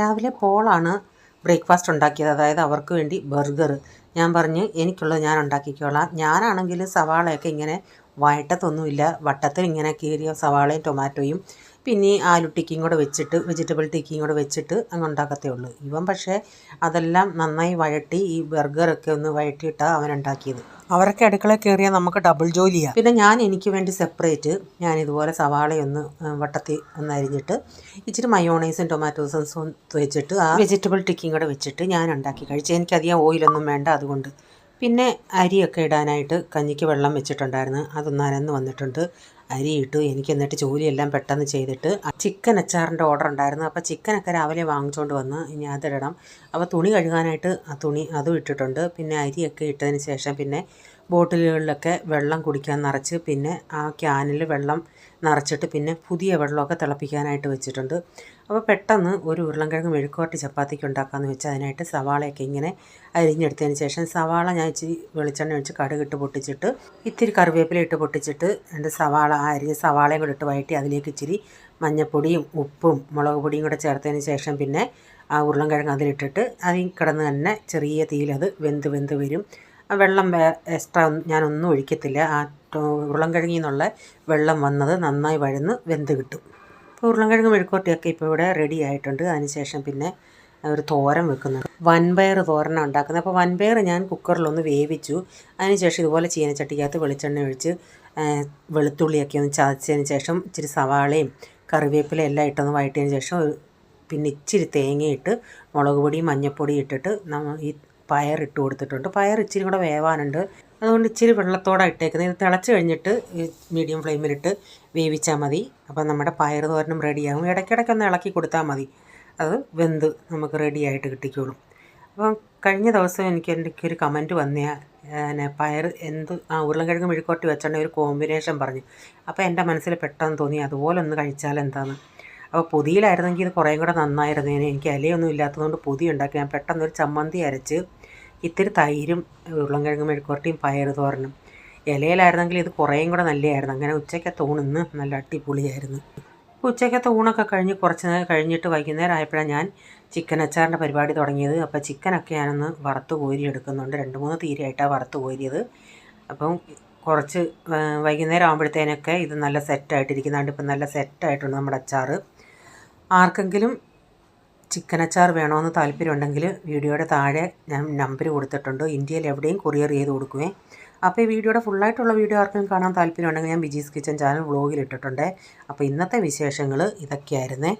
രാവിലെ പോളാണ് ബ്രേക്ക്ഫാസ്റ്റ് ഉണ്ടാക്കിയത്. അതായത് അവർക്ക് വേണ്ടി ബർഗർ. ഞാൻ പറഞ്ഞ് എനിക്കുള്ളത് ഞാൻ ഉണ്ടാക്കിക്കോളാം. ഞാനാണെങ്കിൽ സവാളയൊക്കെ ഇങ്ങനെ വഴറ്റത്തൊന്നുമില്ല, വട്ടത്തിൽ ഇങ്ങനെ കീറിയ സവാളയും ടൊമാറ്റോയും പിന്നെ ആലു ടിക്കിയും കൂടെ വെച്ചിട്ട് വെജിറ്റബിൾ ടിക്കിയും കൂടെ വെച്ചിട്ട് അങ്ങ് ഉണ്ടാക്കത്തേ ഉള്ളൂ. ഇവൻ പക്ഷേ അതെല്ലാം നന്നായി വഴറ്റി ഈ ബർഗറൊക്കെ ഒന്ന് വഴറ്റിയിട്ടാണ് അവൻ ഉണ്ടാക്കിയത്. അവരൊക്കെ അടുക്കളയിൽ കയറിയാൽ നമുക്ക് ഡബിൾ ജോലിയാണ്. പിന്നെ ഞാൻ എനിക്ക് വേണ്ടി സെപ്പറേറ്റ് ഞാൻ ഇതുപോലെ സവാളയൊന്ന് വട്ടത്തിൽ ഒന്ന് അരിഞ്ഞിട്ട് ഇച്ചിരി മയോണൈസും ടൊമാറ്റോ സോസും വെച്ചിട്ട് ആ വെജിറ്റബിൾ ടിക്കിയും കൂടെ വെച്ചിട്ട് ഞാൻ ഉണ്ടാക്കി കഴിച്ചു. എനിക്കധികം ഓയിലൊന്നും വേണ്ട, അതുകൊണ്ട്. പിന്നെ അരിയൊക്കെ ഇടാനായിട്ട് കഞ്ഞിക്ക് വെള്ളം വെച്ചിട്ടുണ്ടായിരുന്നു, അതൊന്ന് അനന്ന് വന്നിട്ടുണ്ട്. അരി ഇട്ടു. എനിക്ക് എന്നിട്ട് ജോലിയെല്ലാം പെട്ടെന്ന് ചെയ്തിട്ട് ചിക്കൻ അച്ചാറിൻ്റെ ഓർഡർ ഉണ്ടായിരുന്നു. അപ്പോൾ ചിക്കനൊക്കെ രാവിലെ വാങ്ങിച്ചുകൊണ്ട് വന്ന് ഇനി അതിടണം. അപ്പോൾ തുണി കഴുകാനായിട്ട് അതും ഇട്ടിട്ടുണ്ട്. പിന്നെ അരിയൊക്കെ ഇട്ടതിന് ശേഷം പിന്നെ ബോട്ടിലുകളിലൊക്കെ വെള്ളം കുടിക്കാൻ നിറച്ച് പിന്നെ ആ ക്യാനിൽ വെള്ളം നിറച്ചിട്ട് പിന്നെ പുതിയ വെള്ളമൊക്കെ തിളപ്പിക്കാനായിട്ട് വെച്ചിട്ടുണ്ട്. അപ്പോൾ പെട്ടെന്ന് ഒരു ഉരുളൻകിഴങ്ങ് മെഴുക്കുവരട്ടി ചപ്പാത്തിക്ക് ഉണ്ടാക്കാമെന്ന് വെച്ചാൽ അതിനായിട്ട് സവാളയൊക്കെ ഇങ്ങനെ അരിഞ്ഞെടുത്തതിന് ശേഷം സവാള ഞാൻ ഇച്ചിരി വെളിച്ചെണ്ണ ഒഴിച്ച് കടുകിട്ട് പൊട്ടിച്ചിട്ട് ഇത്തിരി കറിവേപ്പില ഇട്ട് പൊട്ടിച്ചിട്ട് എൻ്റെ അരിഞ്ഞ സവാളയും കൂടെ ഇട്ട് വഴറ്റി അതിലേക്ക് ഇച്ചിരി മഞ്ഞൾപ്പൊടിയും ഉപ്പും മുളക് പൊടിയും കൂടെ ചേർത്തതിന് ശേഷം പിന്നെ ആ ഉരുളൻകിഴങ്ങ് അതിലിട്ടിട്ട് അതിൽ കിടന്ന് തന്നെ ചെറിയ തീയിലത് വെന്ത് വരും. വെള്ളം എക്സ്ട്രാ ഞാനൊന്നും ഒഴിക്കത്തില്ല. ആ ഉരുളൻകിഴങ്ങിൽ നിന്നുള്ള വെള്ളം വന്നത് നന്നായി വഴന്ന് വെന്ത് കിട്ടും. അപ്പോൾ ഉരുളൻകിഴങ്ങ് മെഴുക്കുവരട്ടിയൊക്കെ ഇപ്പോൾ ഇവിടെ റെഡി ആയിട്ടുണ്ട്. അതിനുശേഷം പിന്നെ ഒരു തോരൻ വെക്കുന്നുണ്ട്. വൻപയർ തോരനാണ് ഉണ്ടാക്കുന്നത്. അപ്പോൾ വൻപയർ ഞാൻ കുക്കറിലൊന്ന് വേവിച്ചു. അതിനുശേഷം ഇതുപോലെ ചീനച്ചട്ടിക്കകത്ത് വെളിച്ചെണ്ണ ഒഴിച്ച് വെളുത്തുള്ളിയൊക്കെ ഒന്ന് ചതച്ചതിന് ശേഷം ഇച്ചിരി സവാളയും കറിവേപ്പില എല്ലാം ഇട്ടൊന്ന് വഴറ്റിയതിന് ശേഷം പിന്നെ ഇച്ചിരി തേങ്ങയിട്ട് മുളക് പൊടിയും മഞ്ഞൾപ്പൊടിയും ഇട്ടിട്ട് ഈ പയർ ഇട്ട് കൊടുത്തിട്ടുണ്ട്. പയർ ഇച്ചിരി കൂടെ വേവാനുണ്ട്, അതുകൊണ്ട് ഇച്ചിരി വെള്ളത്തോടെ ഇട്ടേക്കുന്നത്. ഇത് തിളച്ച് കഴിഞ്ഞിട്ട് മീഡിയം ഫ്ലെയിമിലിട്ട് വേവിച്ചാൽ മതി. അപ്പോൾ നമ്മുടെ പയർ തോരനും റെഡിയാകും. ഇടയ്ക്കിടയ്ക്കൊന്ന് ഇളക്കി കൊടുത്താൽ മതി, അത് വെന്ത് നമുക്ക് റെഡിയായിട്ട് കിട്ടിക്കോളും. അപ്പം കഴിഞ്ഞ ദിവസം എനിക്കൊരു കമൻറ്റ് വന്നേ പയർ ഉരുളൻകിഴങ്ങ് മെഴുക്കുവരട്ടി വെച്ചിട്ടുണ്ടെങ്കിൽ ഒരു കോമ്പിനേഷൻ പറഞ്ഞു. അപ്പോൾ എൻ്റെ മനസ്സിൽ പെട്ടെന്ന് തോന്നി അതുപോലെ ഒന്ന് കഴിച്ചാൽ എന്താണെന്ന്. അപ്പോൾ പൊതിയിലായിരുന്നെങ്കിൽ ഇത് കുറേയും കൂടെ നന്നായിരുന്നേനെ. എനിക്ക് ഇലയൊന്നും ഇല്ലാത്തതുകൊണ്ട് പൊതി ഉണ്ടാക്കി ഞാൻ പെട്ടെന്നൊരു ചമ്മന്തി അരച്ച് ഇത്തിരി തൈരും ഉരുളൻകിഴങ്ങ് മെഴുക്കുവരട്ടിയും പയർ തോരനും. ഇലയിലായിരുന്നെങ്കിൽ ഇത് കുറേയും കൂടെ നല്ലതായിരുന്നു. അങ്ങനെ ഉച്ചക്കത്തെ ഊണിന്ന് നല്ല അടിപൊളിയായിരുന്നു. ഉച്ചക്കത്തെ ഊണൊക്കെ കഴിഞ്ഞ് കുറച്ച് നേരം കഴിഞ്ഞിട്ട് വൈകുന്നേരം ആയപ്പോഴാണ് ഞാൻ ചിക്കൻ അച്ചാറിൻ്റെ പരിപാടി തുടങ്ങിയത്. അപ്പോൾ ചിക്കനൊക്കെ ഞാനൊന്ന് വറുത്ത് കോരി എടുക്കുന്നുണ്ട്. 2-3 തീരെയായിട്ടാണ് വറുത്ത് കോരിയത്. അപ്പം കുറച്ച് വൈകുന്നേരം ആകുമ്പോഴത്തേനൊക്കെ ഇത് നല്ല സെറ്റായിട്ടിരിക്കുന്നുണ്ട്. ഇപ്പം നല്ല സെറ്റായിട്ടുണ്ട് നമ്മുടെ അച്ചാർ. ആർക്കെങ്കിലും ചിക്കൻ അച്ചാർ വേണമെന്ന് താല്പര്യമുണ്ടെങ്കിൽ വീഡിയോയുടെ താഴെ ഞാൻ നമ്പർ കൊടുത്തിട്ടുണ്ട്. ഇന്ത്യയിൽ എവിടെയും കൊറിയർ ചെയ്ത് കൊടുക്കുവേ. അപ്പോൾ ഈ വീഡിയോയുടെ ഫുള്ളായിട്ടുള്ള വീഡിയോ ആർക്കും കാണാൻ താല്പര്യമുണ്ടെങ്കിൽ ഞാൻ ബിജീസ് കിച്ചൻ ചാനൽ വ്ളോഗിൽ ഇട്ടിട്ടുണ്ട്. അപ്പോൾ ഇന്നത്തെ വിശേഷങ്ങൾ ഇതൊക്കെയായിരുന്നേ.